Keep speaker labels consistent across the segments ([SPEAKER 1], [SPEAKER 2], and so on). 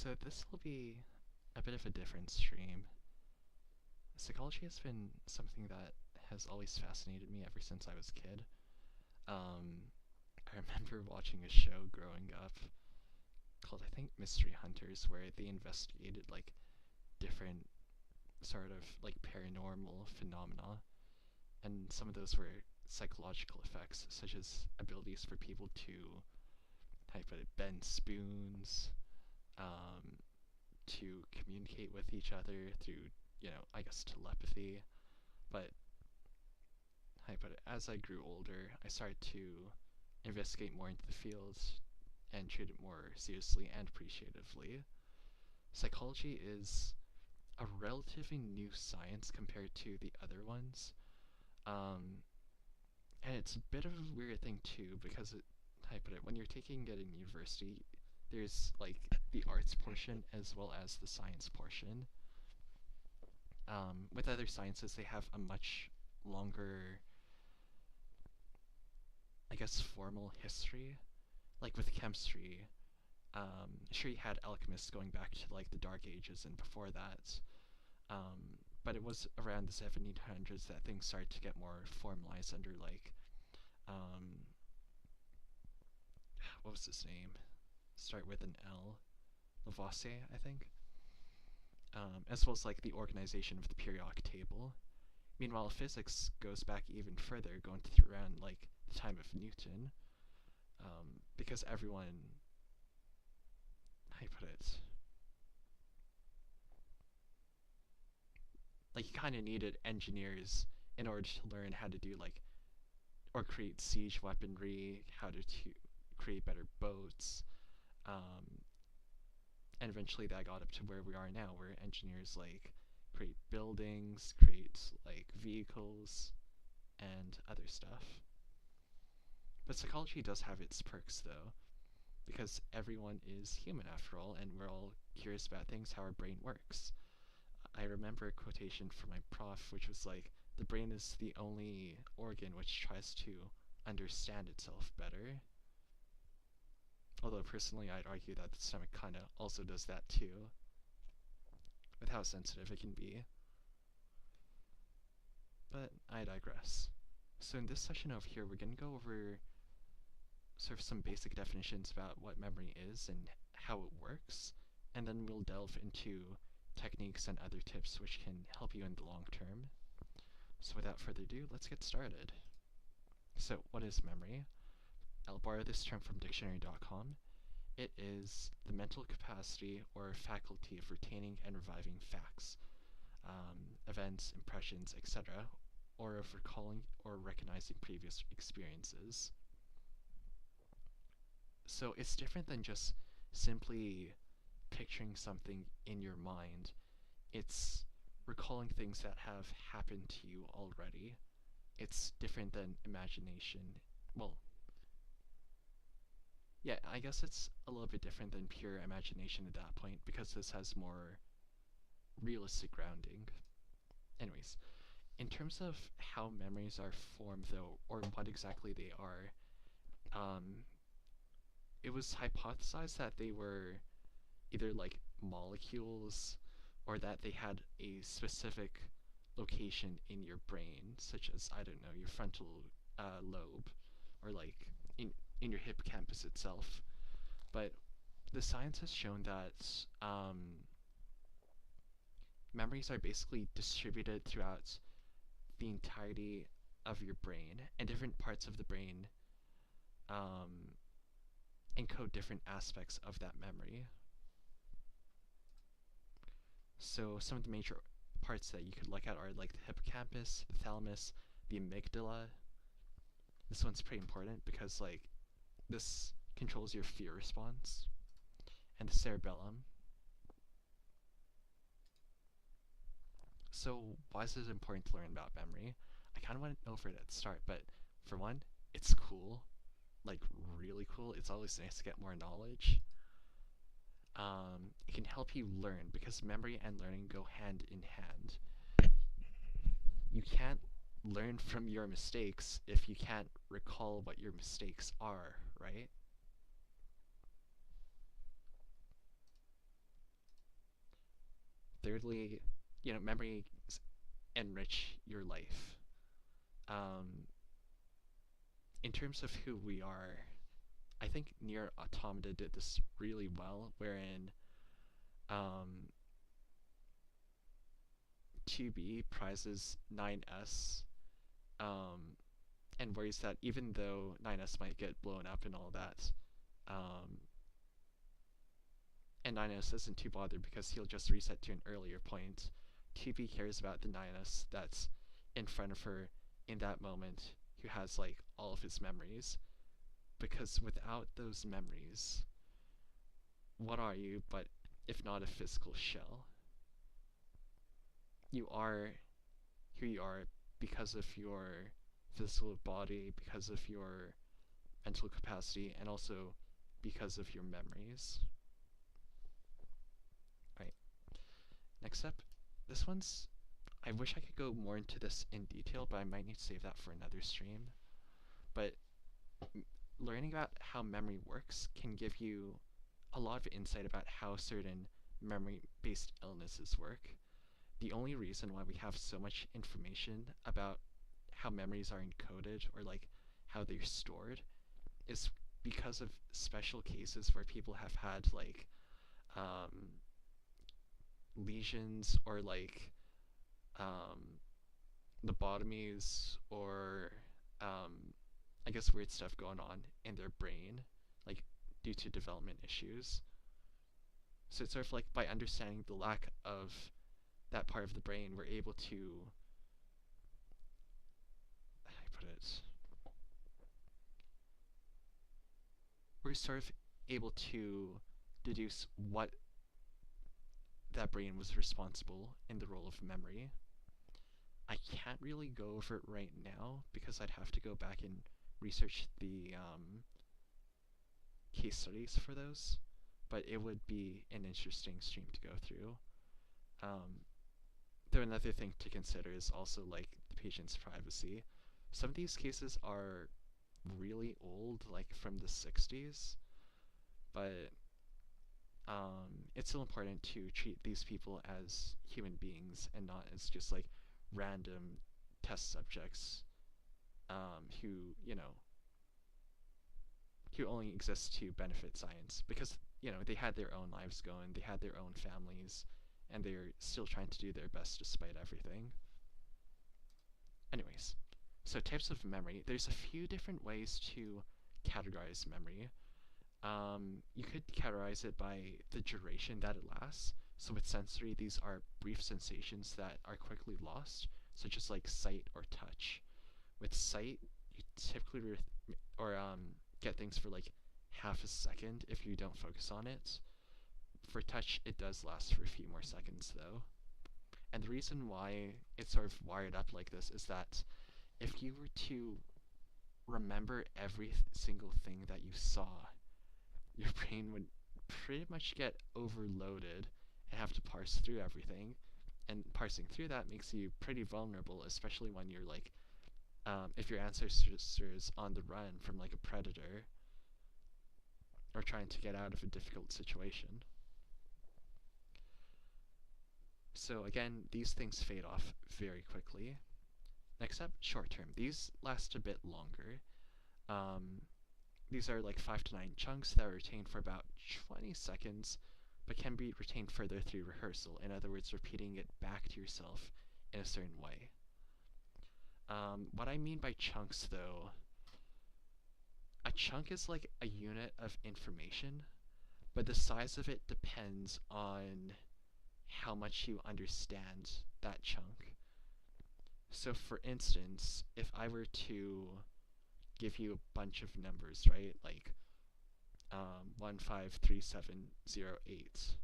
[SPEAKER 1] So this will be a bit of a different stream. Psychology has been something that has always fascinated me ever since I was a kid. Um, I remember watching a show growing up called, I think, Mystery Hunters, where they investigated like different sort of like paranormal phenomena, and some of those were psychological effects, such as abilities for people to, how do you put it, bend spoons, um, to communicate with each other through, I guess telepathy. But as I grew older, I started to investigate more into the field and treat it more seriously and appreciatively. Psychology is a relatively new science compared to the other ones. Um, and it's a bit of a weird thing too, because when you're taking it in university, there's like the arts portion as well as the science portion. With other sciences, they have a much longer, I guess, formal history. Like with chemistry, sure, you had alchemists going back to like the Dark Ages and before that, but it was around the 1700s that things started to get more formalized under like, um, what was his name? Start with an L, Lavoisier, I think. As well as like the organization of the periodic table. Meanwhile, physics goes back even further, going to around like the time of Newton, because everyone, how do you put it, like you kind of needed engineers in order to learn how to do like, or create siege weaponry, how to create better boats, um, and eventually that got up to where we are now, where engineers like create buildings, create like vehicles, and other stuff. But psychology does have its perks though, because everyone is human after all, and we're all curious about things, how our brain works. I remember a quotation from my prof, which was like, the brain is the only organ which tries to understand itself better. Although personally, I'd argue that the stomach kind of also does that too, with how sensitive it can be. But I digress. So in this session over here, we're going to go over sort of some basic definitions about what memory is and how it works, and then we'll delve into techniques and other tips which can help you in the long term. So without further ado, let's get started. So what is memory? I'll borrow this term from dictionary.com. It is the mental capacity or faculty of retaining and reviving facts, events, impressions, etc., or of recalling or recognizing previous experiences. So it's different than just simply picturing something in your mind. It's recalling things that have happened to you already. It's different than imagination. Well, yeah, I guess it's a little bit different than pure imagination at that point, because this has more realistic grounding. Anyways, in terms of how memories are formed though, or what exactly they are, it was hypothesized that they were either like molecules, or that they had a specific location in your brain, such as, I don't know, your frontal lobe, or like in your hippocampus itself. But the science has shown that memories are basically distributed throughout the entirety of your brain, and different parts of the brain um, encode different aspects of that memory. So some of the major parts that you could look at are like the hippocampus, the thalamus, the amygdala. This one's pretty important because like this controls your fear response, and the cerebellum. So why is it important to learn about memory? I kind of went over it at the start, but for one, it's cool, like really cool. It's always nice to get more knowledge. It can help you learn, because memory and learning go hand in hand. You can't learn from your mistakes if you can't recall what your mistakes are, right? thirdly, memories enrich your life. Um, in terms of who we are, I think Near Automata did this really well, wherein um, 2B prizes 9S, um, and worries that even though 9S might get blown up and all that, um, and 9S isn't too bothered because he'll just reset to an earlier point, 2B cares about the 9S that's in front of her in that moment, who has like all of his memories, because without those memories, what are you but if not a physical shell? You are who you are because of your physical body, because of your mental capacity, and also because of your memories. Right. Next up, this one's. I wish I could go more into this in detail, but I might need to save that for another stream. But learning about how memory works can give you a lot of insight about how certain memory-based illnesses work. The only reason why we have so much information about how memories are encoded or like how they're stored is because of special cases where people have had like um, lesions or like um, lobotomies or I guess weird stuff going on in their brain, like due to development issues. So it's sort of like by understanding the lack of that part of the brain, we're able to, how do I put it? We're sort of able to deduce what that brain was responsible in the role of memory. I can't really go over it right now because I'd have to go back and research the case studies for those, but it would be an interesting stream to go through. Though another thing to consider is also like the patient's privacy. Some of these cases are really old, like from the 60s, but it's still important to treat these people as human beings and not as just like random test subjects who, who only exist to benefit science because, they had their own lives going, they had their own families, and they're still trying to do their best despite everything. Anyways, so types of memory. There's a few different ways to categorize memory. You could categorize it by the duration that it lasts. So with sensory, these are brief sensations that are quickly lost, such as like sight or touch. With sight, you typically get things for like half a second if you don't focus on it. For touch, it does last for a few more seconds though. And the reason why it's sort of wired up like this is that if you were to remember every single thing that you saw, your brain would pretty much get overloaded and have to parse through everything. And parsing through that makes you pretty vulnerable, especially when you're like, if your ancestor's on the run from like a predator or trying to get out of a difficult situation. So again, these things fade off very quickly. Next up, short term. These last a bit longer. These are like 5 to 9 chunks that are retained for about 20 seconds, but can be retained further through rehearsal. In other words, repeating it back to yourself in a certain way. What I mean by chunks, though, a chunk is like a unit of information, but the size of it depends on how much you understand that chunk. So for instance, if I were to give you a bunch of numbers, right, like 153708,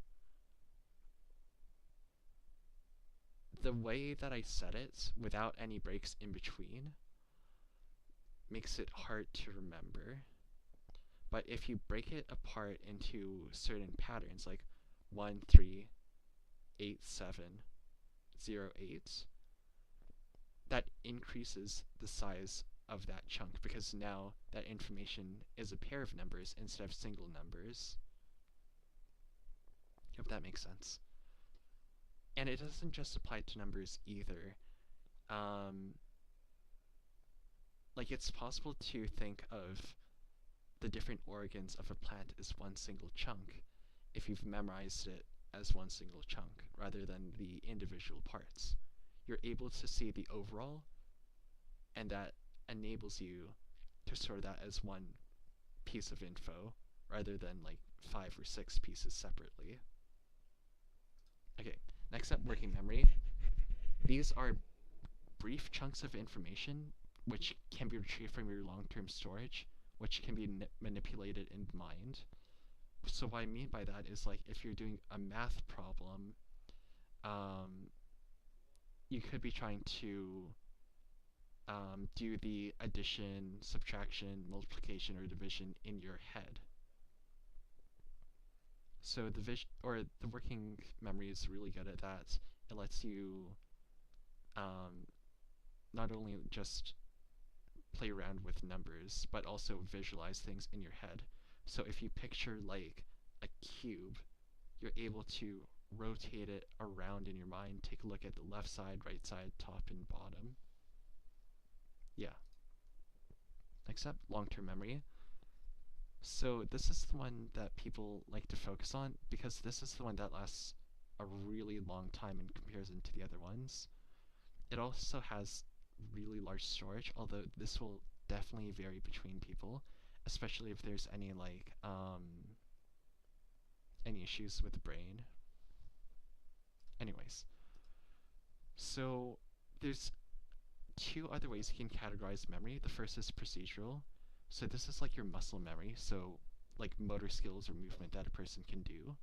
[SPEAKER 1] the way that I said it without any breaks in between makes it hard to remember. But if you break it apart into certain patterns, like 138708, that increases the size of that chunk because now that information is a pair of numbers instead of single numbers. If that makes sense. And it doesn't just apply to numbers either. Um, like it's possible to think of the different organs of a plant as one single chunk if you've memorized it as one single chunk rather than the individual parts. You're able to see the overall, and that enables you to store that as one piece of info rather than like 5 or 6 pieces separately. Okay, next up, working memory. These are brief chunks of information which can be retrieved from your long-term storage, which can be manipulated in mind. So what I mean by that is like if you're doing a math problem, um, you could be trying to do the addition, subtraction, multiplication, or division in your head. So the working memory is really good at that. It lets you um, not only just play around with numbers, but also visualize things in your head. So if you picture like a cube, you're able to rotate it around in your mind, take a look at the left side, right side, top, and bottom. Yeah. Next up, long-term memory. So this is the one that people like to focus on because this is the one that lasts a really long time in comparison to the other ones. It also has really large storage, although this will definitely vary between people, especially if there's any issues with the brain. Anyways, so there's 2 other ways you can categorize memory. The first is procedural. So this is like your muscle memory, so like motor skills or movement that a person can do.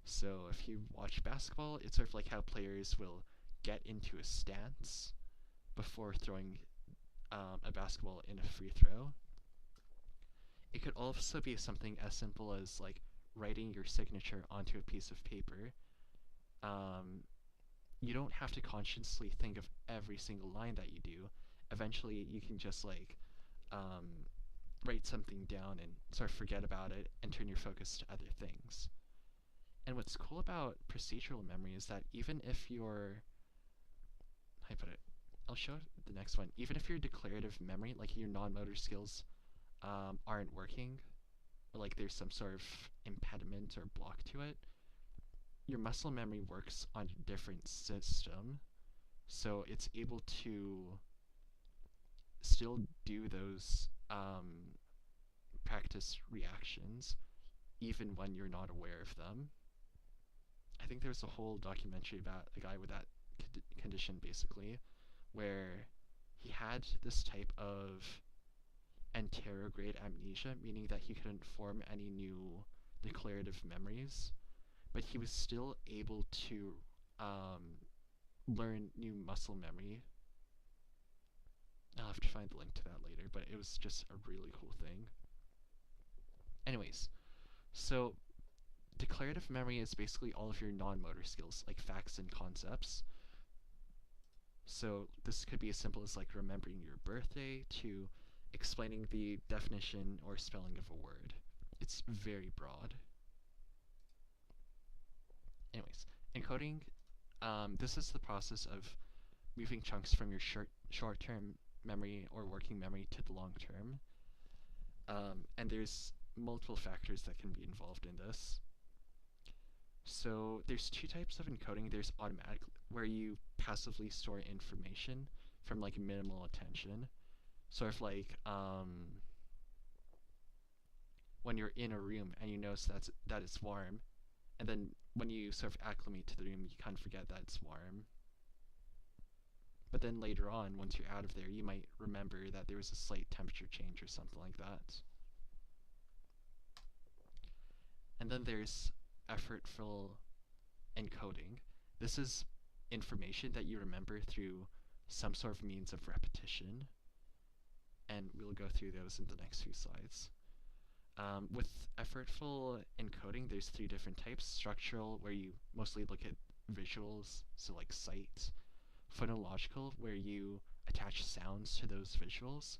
[SPEAKER 1] So if you watch basketball, it's sort of like how players will get into a stance before throwing a basketball in a free throw. It could also be something as simple as like writing your signature onto a piece of paper. Um, you don't have to consciously think of every single line that you do. Eventually, you can just like um, write something down and sort of forget about it and turn your focus to other things. And what's cool about procedural memory is that even if you're, how do I put it? I'll show the next one. Even if your declarative memory, like your non-motor skills, aren't working, or like there's some sort of impediment or block to it, your muscle memory works on a different system, so it's able to still do those practice reactions even when you're not aware of them. I think there's a whole documentary about a guy with that condition basically, where he had this type of anterograde amnesia, meaning that he couldn't form any new declarative memories, but he was still able to learn new muscle memory. I'll have to find the link to that later, but it was just a really cool thing. Anyways, so declarative memory is basically all of your non-motor skills, like facts and concepts. So this could be as simple as like remembering your birthday to explaining the definition or spelling of a word. It's very broad. Anyways, encoding, this is the process of moving chunks from your short-term memory or working memory to the long-term. And there's multiple factors that can be involved in this. So there's 2 types of encoding. There's automatic, where you passively store information from like minimal attention. Sort of like when you're in a room and you notice that it's warm, and then when you sort of acclimate to the room, you kind of forget that it's warm. But then later on, once you're out of there, you might remember that there was a slight temperature change or something like that. And then there's effortful encoding. This is information that you remember through some sort of means of repetition, and we'll go through those in the next few slides. With effortful encoding, there's 3 different types. Structural, where you mostly look at visuals, so like sight. Phonological, where you attach sounds to those visuals.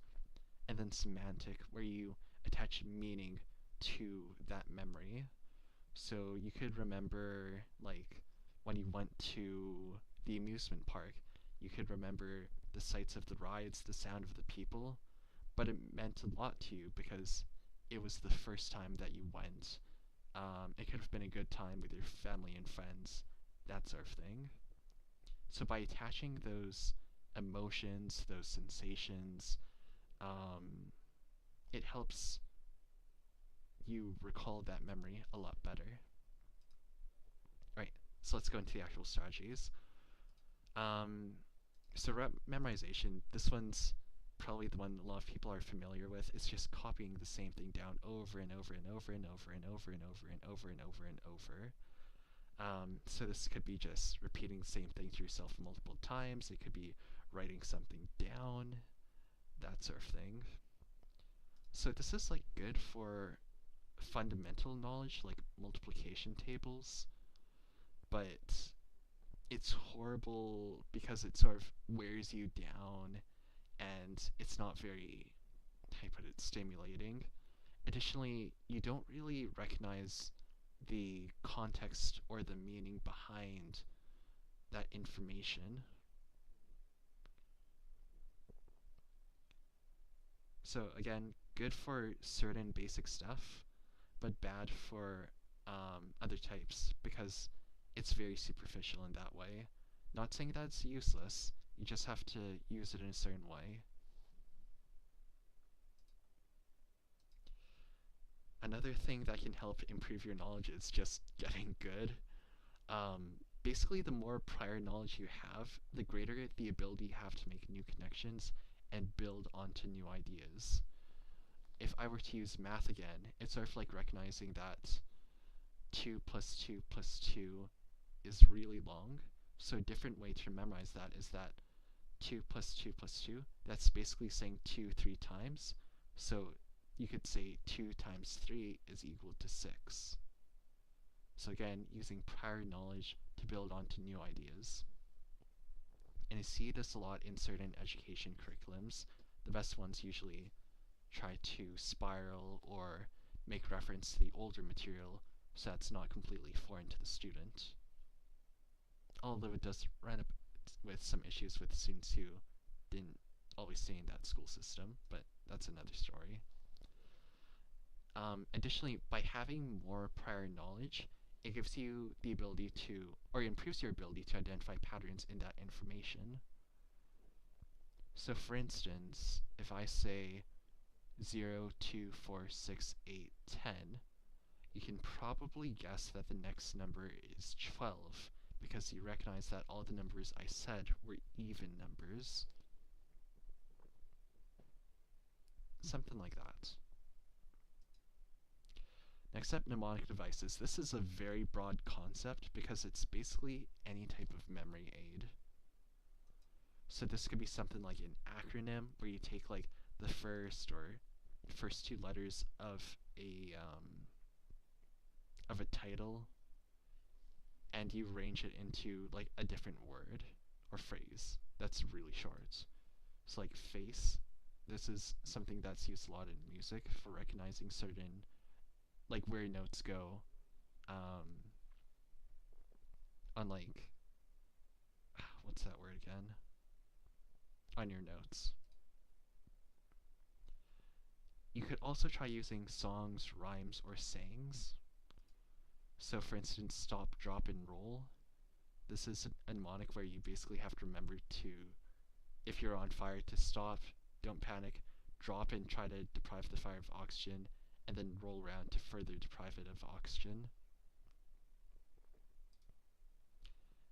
[SPEAKER 1] And then semantic, where you attach meaning to that memory. So you could remember like when you went to the amusement park, you could remember the sights of the rides, the sound of the people, but it meant a lot to you because it was the first time that you went. It could have been a good time with your family and friends, that sort of thing. So by attaching those emotions, those sensations, um, it helps you recall that memory a lot better. Right, so let's go into the actual strategies. Um, so memorization, this one's probably the one a lot of people are familiar with. It's just copying the same thing down over and over and over and over and over and over and over and over and over. So this could be just repeating the same thing to yourself multiple times. It could be writing something down, that sort of thing. So this is like good for fundamental knowledge, like multiplication tables, but it's horrible because it sort of wears you down and it's not very, how do you put it, stimulating. Additionally, you don't really recognize the context or the meaning behind that information. So again, good for certain basic stuff, but bad for other types because it's very superficial in that way. Not saying that it's useless, you just have to use it in a certain way. Another thing that can help improve your knowledge is just getting good. Basically, the more prior knowledge you have, the greater the ability you have to make new connections and build onto new ideas. If I were to use math again, it's sort of like recognizing that 2 plus 2 plus 2 is really long. So a different way to memorize that is that 2 plus 2 plus 2, that's basically saying 2 3 times. So you could say 2 times 3 is equal to 6. So again, using prior knowledge to build onto new ideas. And I see this a lot in certain education curriculums. The best ones usually try to spiral or make reference to the older material so that's not completely foreign to the student. Although it does run up with some issues with students who didn't always stay in that school system, but that's another story. Additionally, by having more prior knowledge, it gives you the ability to, or improves your ability to identify patterns in that information. So for instance, if I say 0, 2, 4, 6, 8, 10, you can probably guess that the next number is 12 because you recognize that all the numbers I said were even numbers. Something like that. Next up, mnemonic devices. This is a very broad concept because it's basically any type of memory aid. So this could be something like an acronym where you take like the first two letters of a title and you arrange it into like a different word or phrase that's really short. So like face, this is something that's used a lot in music for recognizing certain, like where notes go on like, what's that word again? On your notes. You could also try using songs, rhymes, or sayings. So for instance, stop, drop, and roll. This is a mnemonic where you basically have to remember to, if you're on fire, to stop, don't panic, drop and try to deprive the fire of oxygen, and then roll around to further deprive it of oxygen.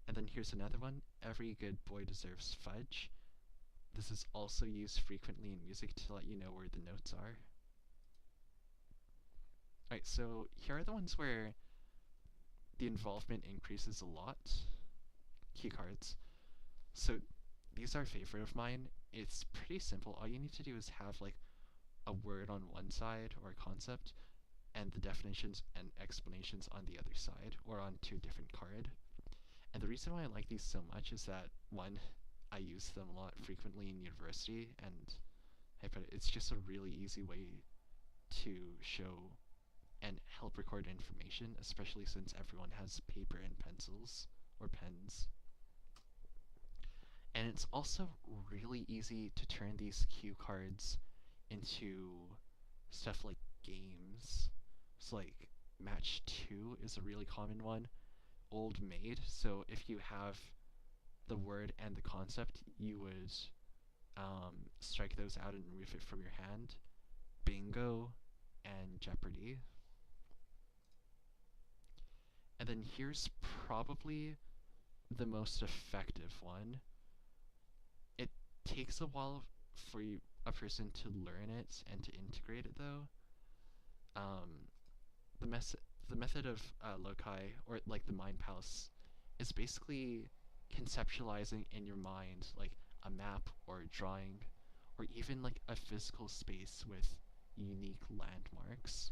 [SPEAKER 1] And then here's another one, every good boy deserves fudge. This is also used frequently in music to let you know where the notes are. Alright, so here are the ones where the involvement increases a lot. Key cards. So these are a favorite of mine. It's pretty simple. All you need to do is have like a word on one side or a concept and the definitions and explanations on the other side or onto a different card. And the reason why I like these so much is that, one, I use them a lot frequently in university, and it's just a really easy way to show and help record information, especially since everyone has paper and pencils or pens. And it's also really easy to turn these cue cards into stuff like games. So like match 2 is a really common one. Old Maid. So if you have the word and the concept, you would strike those out and remove it from your hand. Bingo and Jeopardy. And then here's probably the most effective one. It takes a while for a person to learn it and to integrate it, though. Um, the method of loci, or like the mind palace, is basically conceptualizing in your mind like a map or a drawing, or even like a physical space with unique landmarks.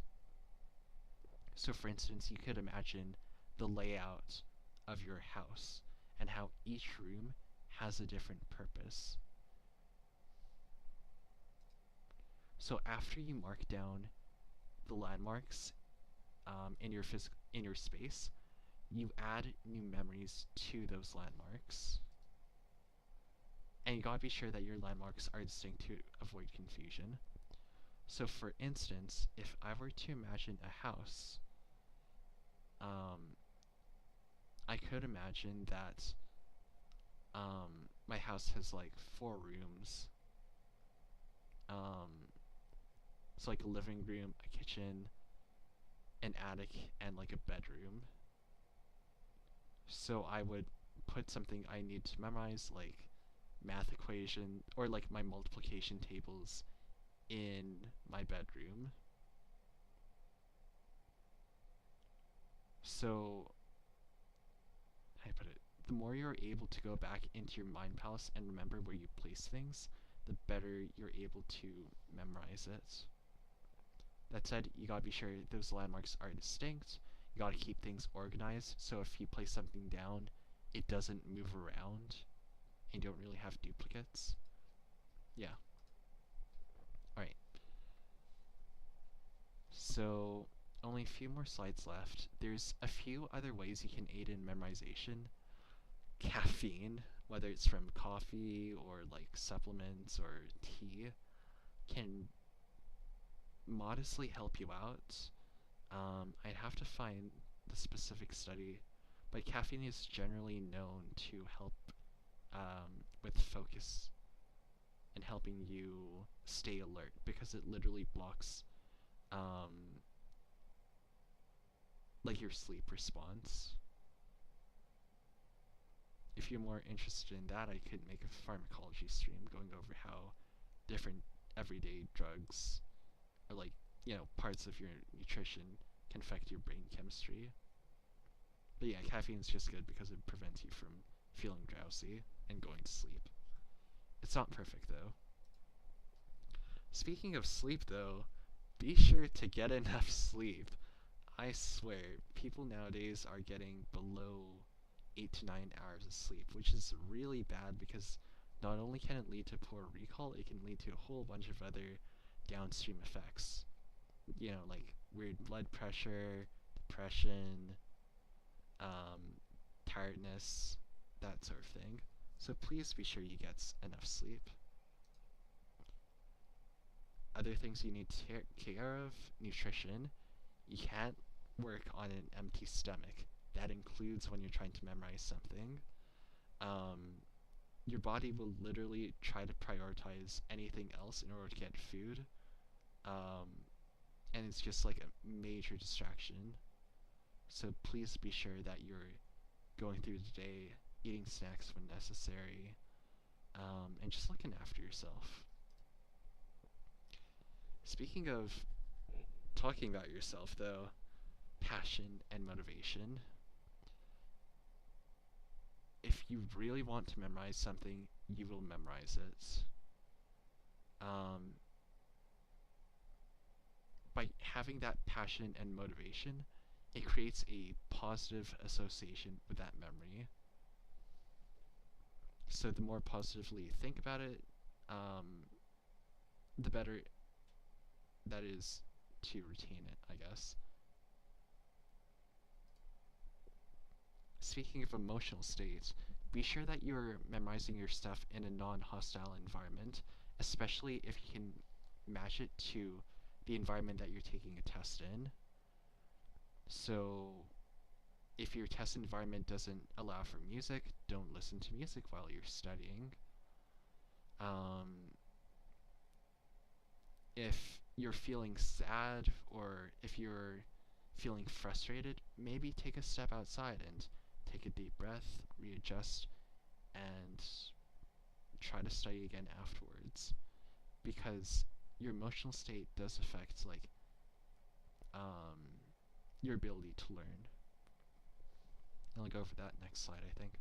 [SPEAKER 1] So, for instance, you could imagine the layout of your house and how each room has a different purpose. So after you mark down the landmarks in your space, you add new memories to those landmarks. And you gotta be sure that your landmarks are distinct to avoid confusion. So for instance, if I were to imagine a house, I could imagine that my house has like 4 rooms. So like a living room, a kitchen, an attic, and like a bedroom. So I would put something I need to memorize, like math equation or like my multiplication tables, in my bedroom. So, how do I put it? The more you're able to go back into your mind palace and remember where you place things, the better you're able to memorize it. That said, you gotta be sure those landmarks are distinct. You gotta keep things organized, so if you place something down, it doesn't move around, and you don't really have duplicates. Yeah. Alright. So, only a few more slides left. There's a few other ways you can aid in memorization. Caffeine, whether it's from coffee or like supplements or tea, can modestly help you out. I'd have to find the specific study, but caffeine is generally known to help with focus and helping you stay alert because it literally blocks like your sleep response. If you're more interested in that, I could make a pharmacology stream going over how different everyday drugs or like, parts of your nutrition can affect your brain chemistry. But yeah, caffeine's just good because it prevents you from feeling drowsy and going to sleep. It's not perfect though. Speaking of sleep though, be sure to get enough sleep. I swear, people nowadays are getting below 8 to 9 hours of sleep, which is really bad because not only can it lead to poor recall, it can lead to a whole bunch of other downstream effects. Like weird blood pressure, depression, tiredness, that sort of thing. So please be sure you get enough sleep. Other things you need to take care of: nutrition. You can't work on an empty stomach. That includes when you're trying to memorize something. Your body will literally try to prioritize anything else in order to get food. And it's just like a major distraction. So please be sure that you're going through the day, eating snacks when necessary, and just looking after yourself. Speaking of talking about yourself, though, passion and motivation. If you really want to memorize something, you will memorize it. By having that passion and motivation, it creates a positive association with that memory. So the more positively you think about it, the better that is to retain it, I guess. Speaking of emotional states, be sure that you're memorizing your stuff in a non-hostile environment, especially if you can match it to the environment that you're taking a test in. So if your test environment doesn't allow for music, don't listen to music while you're studying. Um, if you're feeling sad or if you're feeling frustrated, maybe take a step outside and take a deep breath, readjust, and try to study again afterwards. Because your emotional state does affect um, your ability to learn. And I'll go over that next slide, I think.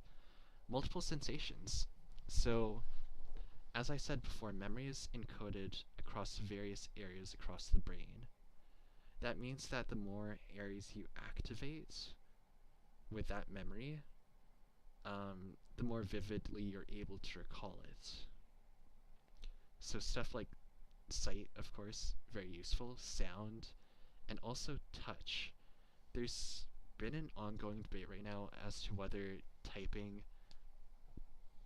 [SPEAKER 1] Multiple sensations. So, as I said before, memory is encoded across various areas across the brain. That means that the more areas you activate with that memory, the more vividly you're able to recall it. So stuff like sight, of course, very useful, sound, and also touch. There's been an ongoing debate right now as to whether typing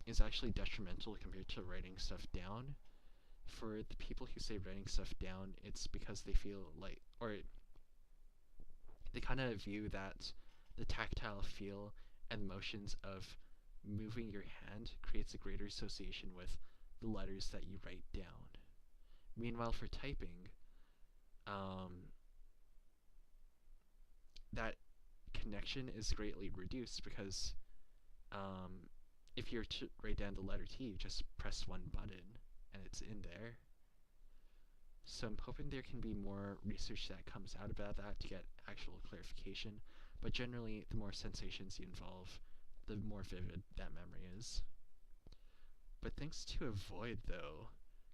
[SPEAKER 1] is actually detrimental compared to writing stuff down. For the people who say writing stuff down, it's because they feel like, or they kind of view that the tactile feel and motions of moving your hand creates a greater association with the letters that you write down. Meanwhile, for typing, um, that connection is greatly reduced because um, if you're to write down the letter T, you just press one button and it's in there. So I'm hoping there can be more research that comes out about that to get actual clarification. But generally, the more sensations you involve, the more vivid that memory is. But things to avoid, though.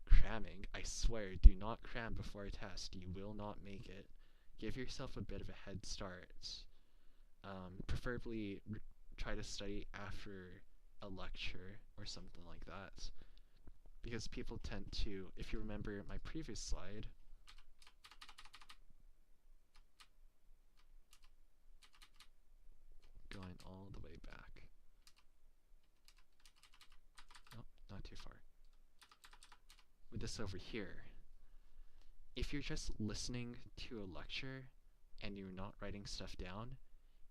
[SPEAKER 1] Cramming. I swear, do not cram before a test. You will not make it. Give yourself a bit of a head start. Preferably try to study after a lecture or something like that. Because people tend to, if you remember my previous slide, going all the way back. Nope, not too far. With this over here, if you're just listening to a lecture and you're not writing stuff down,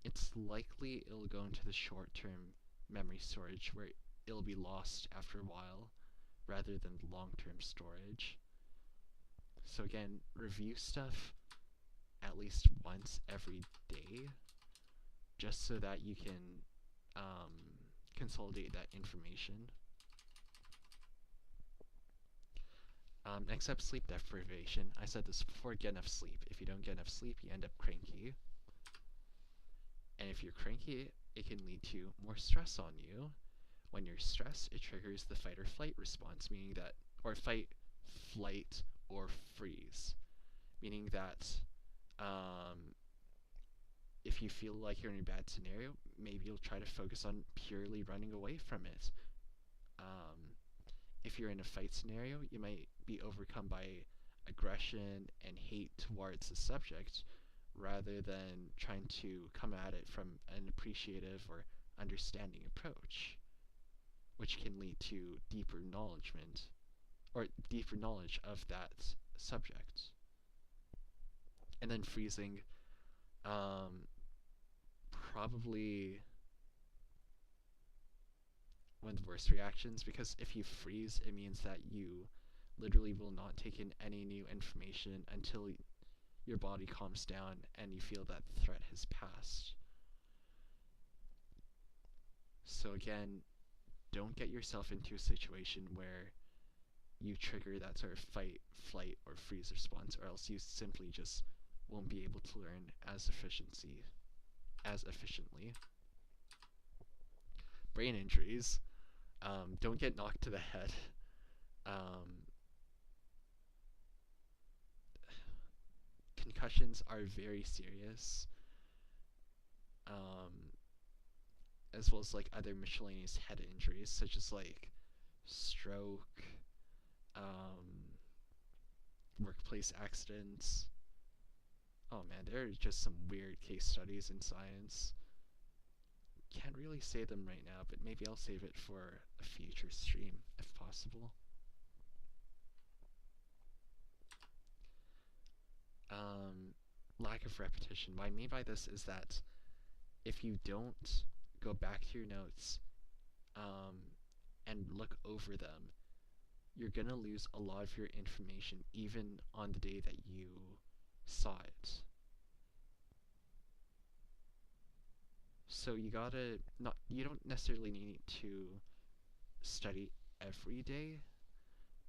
[SPEAKER 1] it's likely it'll go into the short-term memory storage where it'll be lost after a while rather than the long-term storage. So again, review stuff at least once every day just so that you can consolidate that information. Next up, sleep deprivation. I said this before, get enough sleep. If you don't get enough sleep, you end up cranky. And if you're cranky, it can lead to more stress on you. When you're stressed, it triggers the fight or flight response, meaning that, or fight, flight, or freeze, meaning that if you feel like you're in a bad scenario, maybe you'll try to focus on purely running away from it. If you're in a fight scenario, you might be overcome by aggression and hate towards the subject rather than trying to come at it from an appreciative or understanding approach, which can lead to deeper knowledge of that subject. And then freezing, probably one of the worst reactions, because if you freeze, it means that you literally will not take in any new information until your body calms down and you feel that the threat has passed. So again, don't get yourself into a situation where you trigger that sort of fight, flight, or freeze response, or else you simply just won't be able to learn as efficiently. Brain injuries. Don't get knocked to the head. Concussions are very serious, as well as like other miscellaneous head injuries, such as like stroke, workplace accidents. Oh man, there are just some weird case studies in science. can't really say them right now, but maybe I'll save it for a future stream if possible. Um, Lack of repetition. What I mean by this is that if you don't go back to your notes um, and look over them, you're gonna lose a lot of your information even on the day that you saw it. So you don't necessarily need to study every day,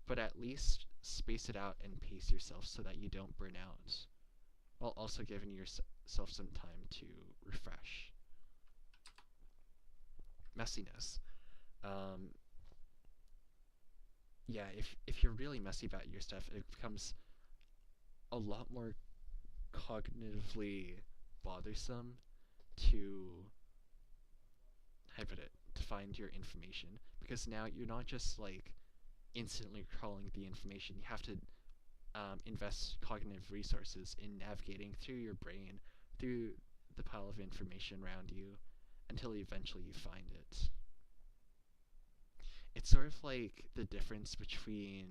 [SPEAKER 1] but at least space it out and pace yourself so that you don't burn out, while also giving yourself some time to refresh. Messiness. Um, yeah, if you're really messy about your stuff, it becomes a lot more cognitively bothersome to how put it to find your information, because now you're not just like instantly crawling the information. You have to invest cognitive resources in navigating through your brain, through the pile of information around you, until eventually you find it. It's sort of like the difference between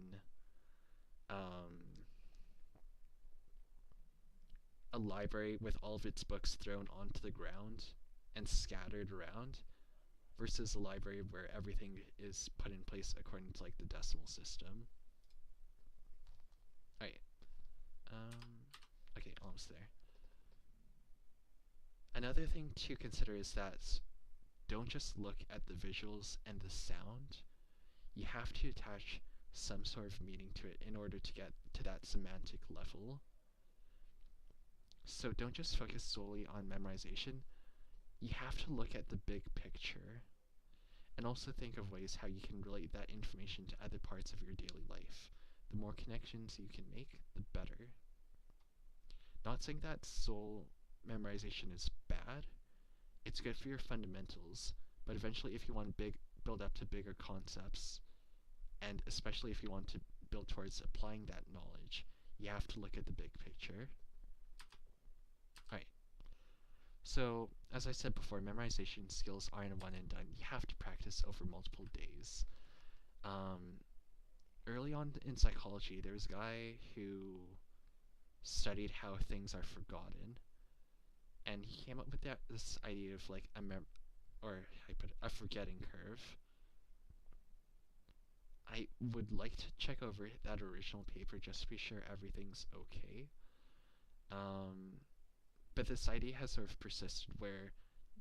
[SPEAKER 1] um, a library with all of its books thrown onto the ground and scattered around versus a library where everything is put in place according to like the decimal system. Alright. Okay, almost there. Another thing to consider is that don't just look at the visuals and the sound. You have to attach some sort of meaning to it in order to get to that semantic level. So don't just focus solely on memorization. You have to look at the big picture and also think of ways how you can relate that information to other parts of your daily life. The more connections you can make, the better. Not saying that sole memorization is bad. It's good for your fundamentals, but eventually if you want to build up to bigger concepts, and especially if you want to build towards applying that knowledge, you have to look at the big picture. Alright, so as I said before, memorization skills aren't a one and done. You have to practice over multiple days. Early on in psychology, there was a guy who studied how things are forgotten, and he came up with this idea of like a forgetting curve. I would like to check over that original paper just to be sure everything's okay. But this idea has sort of persisted where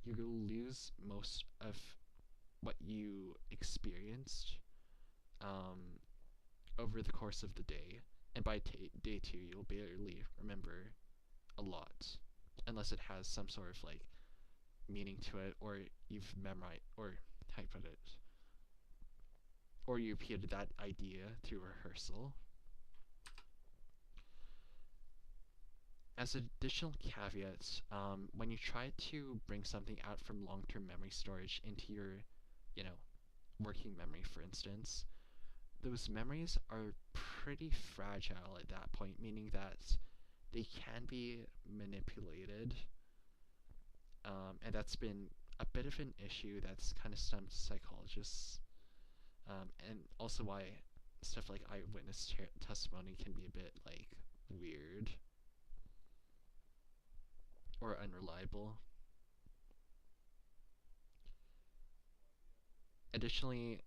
[SPEAKER 1] you lose most of what you experienced over the course of the day, and by day 2 you'll barely remember a lot, unless it has some sort of like meaning to it, or you've memorized, or how you put it, or you repeated that idea through rehearsal. As additional caveats, when you try to bring something out from long-term memory storage into your, working memory, for instance, those memories are pretty fragile at that point, meaning that they can be manipulated, and that's been a bit of an issue that's kind of stumped psychologists, and also why stuff like eyewitness testimony can be a bit like weird or unreliable. Additionally,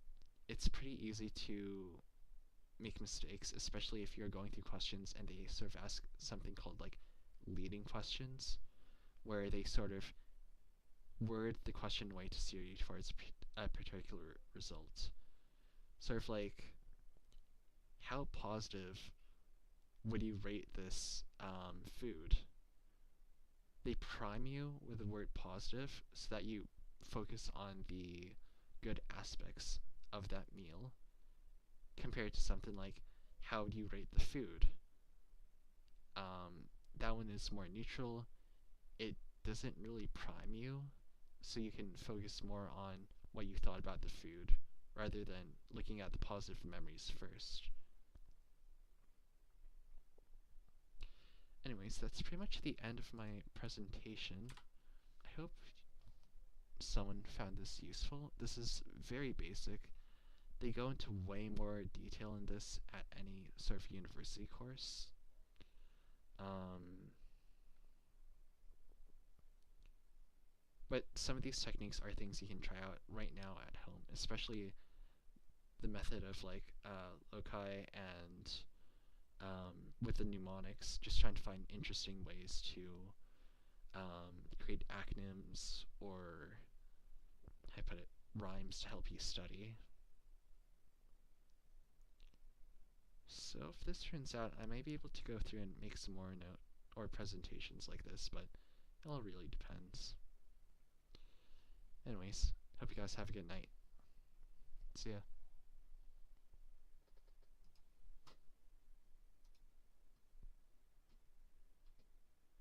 [SPEAKER 1] it's pretty easy to make mistakes, especially if you're going through questions and they sort of ask something called like leading questions, where they sort of word the question in a way to steer you towards a particular result. Sort of like, how positive would you rate this food? They prime you with the word positive so that you focus on the good aspects of that meal, compared to something like, how do you rate the food? That one is more neutral. It doesn't really prime you, so you can focus more on what you thought about the food rather than looking at the positive memories first. Anyways, that's pretty much the end of my presentation. I hope someone found this useful. This is very basic. They go into way more detail in this at any sort of university course. Um, but some of these techniques are things you can try out right now at home, especially the method of like loci and with the mnemonics, just trying to find interesting ways to create acronyms or, how I put it, rhymes to help you study. So if this turns out, I might be able to go through and make some more note or presentations like this, but it all really depends. Anyways, hope you guys have a good night. See ya.